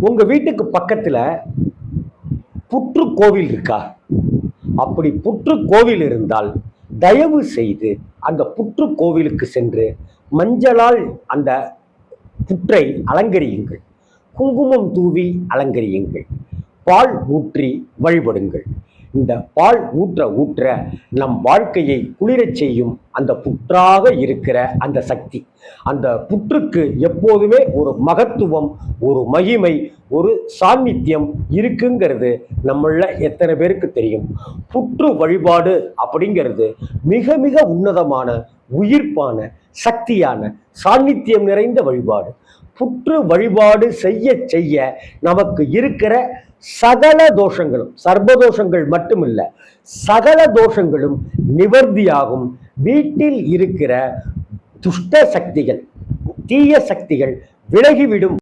உங்க வீட்டுக்கு பக்கத்துல புற்று கோவில் இருக்கா? அப்படி புற்று கோவில் இருந்தால் தயவு செய்து அந்த புற்று கோவிலுக்கு சென்று மஞ்சளால் அந்த புற்றை அலங்கரியுங்கள், குங்குமம் தூவி அலங்கரியுங்கள், பால் ஊற்றி வழிபடுங்கள். இந்த பால் ஊற்ற ஊற்ற நம் வாழ்க்கையை குளிரச் செய்யும் அந்த புற்றாக இருக்கிற அந்த சக்தி. அந்த புற்றுக்கு எப்போதுமே ஒரு மகத்துவம், ஒரு மகிமை, ஒரு சாநித்தியம் இருக்குங்கிறது நம்மள எத்தனை பேருக்கு தெரியும்? புற்று வழிபாடு அப்படிங்கிறது மிக மிக உன்னதமான, உயிர்ப்பான, சக்தியான, சாநித்தியம் நிறைந்த வழிபாடு. புற்று வழிபாடு செய்ய செய்ய நமக்கு இருக்கிற சகல தோஷங்களும், சர்வதோஷங்கள் மட்டுமில்ல, சகல தோஷங்களும் நிவர்த்தியாகும். வீட்டில் இருக்கிற துஷ்ட சக்திகள், தீய சக்திகள் விலகிவிடும்.